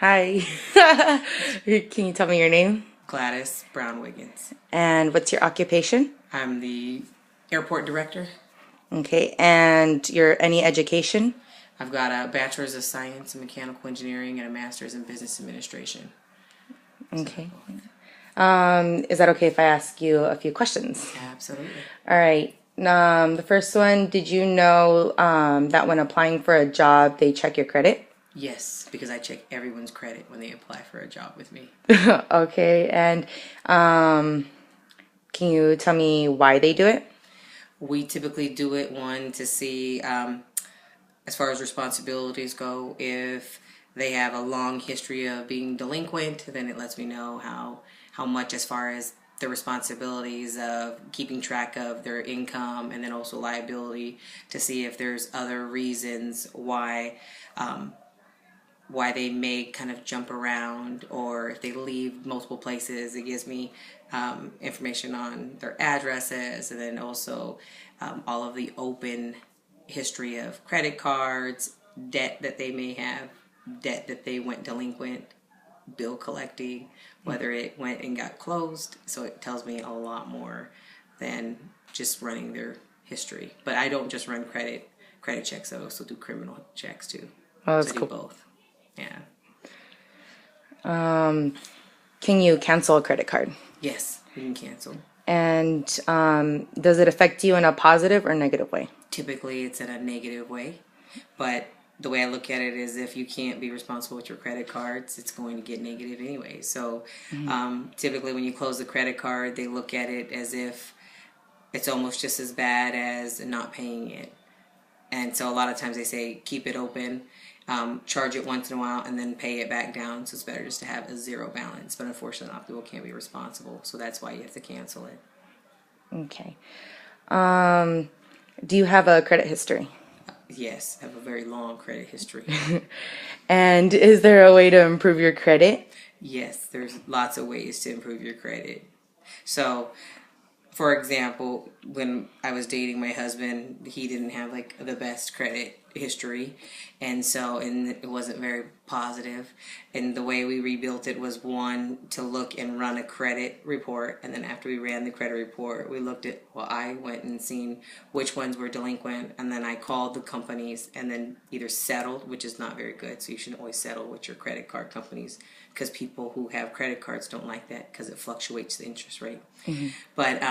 Hi. Can you tell me your name? Gladys Brown Wiggins. And what's your occupation? I'm the airport director. Okay. And your any education? I've got a bachelor's of science in mechanical engineering and a master's in business administration. So, Okay. Is that okay if I ask you a few questions? absolutely. All right. The first one, did you know that when applying for a job, they check your credit? Yes, because I check everyone's credit when they apply for a job with me. Okay. And can you tell me why they do it? We typically do it, one, to see, as far as responsibilities go, if they have a long history of being delinquent, then it lets me know how much as far as the responsibilities of keeping track of their income, and then also liability to see if there's other reasons why they may kind of jump around, or if they leave multiple places. It gives me information on their addresses, and then also all of the open history of credit cards, debt that they may have, debt that they went delinquent, bill collecting, whether it went and got closed. So it tells me a lot more than just running their history. But I don't just run credit checks. I also do criminal checks too. Oh, So that's I do cool. both. Yeah. Can you cancel a credit card? Yes, we can cancel. And does it affect you in a positive or negative way? Typically, it's in a negative way, but the way I look at it is if you can't be responsible with your credit cards, it's going to get negative anyway. So typically, when you close the credit card, they look at it as if it's almost just as bad as not paying it. And so a lot of times they say keep it open, charge it once in a while, and then pay it back down. So it's better just to have a zero balance. But unfortunately, a lot of people can't be responsible. So that's why you have to cancel it. Okay. Do you have a credit history? Yes, I have a very long credit history. And is there a way to improve your credit? Yes, there's lots of ways to improve your credit. So for example, when I was dating my husband, he didn't have like the best credit history, and it wasn't very positive. And the way we rebuilt it was, one, to look and run a credit report, and then after we ran the credit report, we looked at, well, I went and seen which ones were delinquent, and then I called the companies and then either settled, which is not very good. So you shouldn't always settle with your credit card companies, because people who have credit cards don't like that because it fluctuates the interest rate. But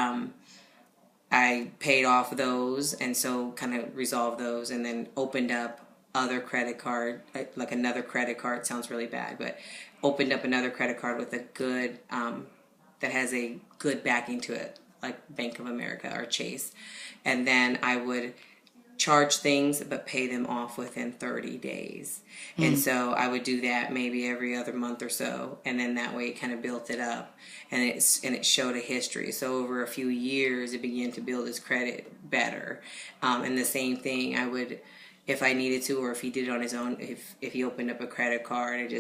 I paid off those, and so kind of resolved those, and then opened up other credit card, like another credit card. Sounds really bad, but opened up another credit card with a good that has a good backing to it, like Bank of America or Chase, and then I would charge things but pay them off within 30 days. And so I would do that maybe every other month or so, and then that way it kind of built it up, and it showed a history. So over a few years it began to build his credit better. And the same thing, I would, if I needed to, or if he did it on his own, if he opened up a credit card,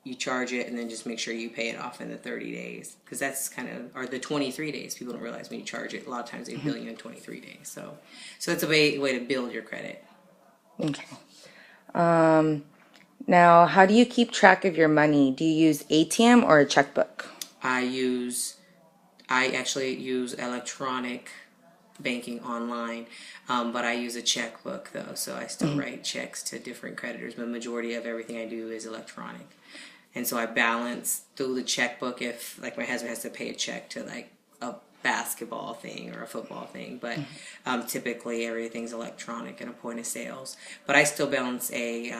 you charge it and then just make sure you pay it off in the 30 days, because that's kind of, or the 23 days. People don't realize when you charge it, a lot of times they bill you in 23 days. So it's a way to build your credit. Okay. Now, how do you keep track of your money? Do you use ATM or a checkbook? I actually use electronic banking online, but I use a checkbook though, so I still write checks to different creditors, but the majority of everything I do is electronic. And so I balance through the checkbook if, like, my husband has to pay a check to like a basketball thing or a football thing, but typically everything's electronic and a point of sales. But I still balance a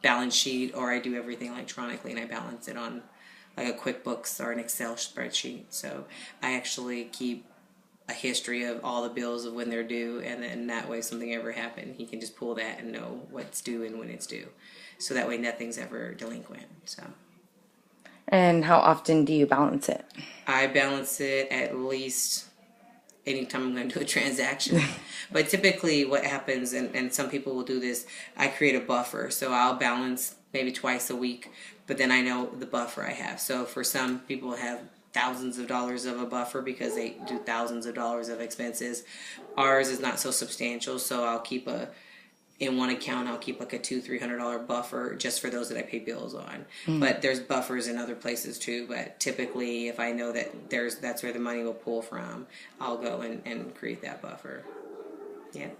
balance sheet, or I do everything electronically, and I balance it on like a QuickBooks or an Excel spreadsheet. So I actually keep a history of all the bills of when they're due, and then that way if something ever happened, he can just pull that and know what's due and when it's due. So that way nothing's ever delinquent. So And how often do you balance it? I balance it at least anytime I'm going to do a transaction. But typically what happens, and some people will do this, I create a buffer. So I'll balance maybe twice a week, but then I know the buffer I have. So for some people have thousands of dollars of a buffer because they do thousands of dollars of expenses. Ours is not so substantial, so I'll keep in one account I'll keep like a $200-300 buffer just for those that I pay bills on. But there's buffers in other places too. But typically, if I know that that's where the money will pull from, I'll go and create that buffer. Yeah.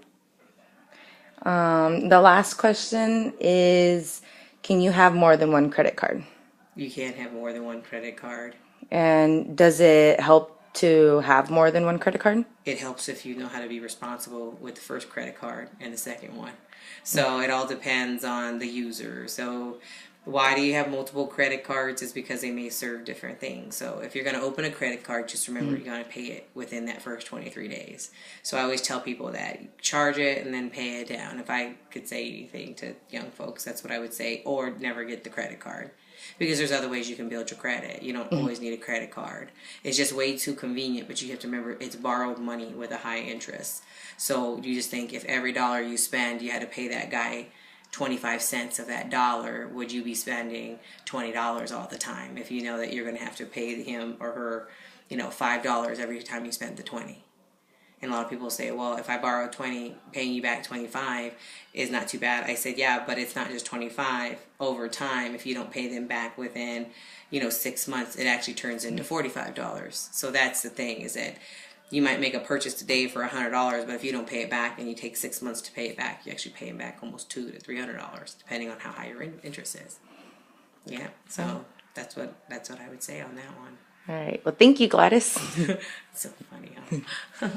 The last question is, can you have more than one credit card? You can't have more than one credit card. And does it help to have more than one credit card? It helps if you know how to be responsible with the first credit card and the second one. So it all depends on the user. So why do you have multiple credit cards is because they may serve different things. So if you're going to open a credit card, just remember you're going to pay it within that first 23 days. So I always tell people that charge it and then pay it down. If I could say anything to young folks, that's what I would say, or never get the credit card. Because there's other ways you can build your credit. You don't always need a credit card. It's just way too convenient, but you have to remember it's borrowed money with a high interest. So you just think if every dollar you spend, you had to pay that guy 25 cents of that dollar, would you be spending $20 all the time if you know that you're going to have to pay him or her, $5 every time you spend the 20? And a lot of people say, well, if I borrow 20, paying you back 25 is not too bad. I said, yeah, but it's not just 25. Over time, if you don't pay them back within, 6 months, it actually turns into $45. So that's the thing, is that you might make a purchase today for $100, but if you don't pay it back and you take 6 months to pay it back, you actually pay them back almost $200 to $300, depending on how high your interest is. Yeah, so that's what I would say on that one. All right. Well, thank you, Gladys. So funny, huh?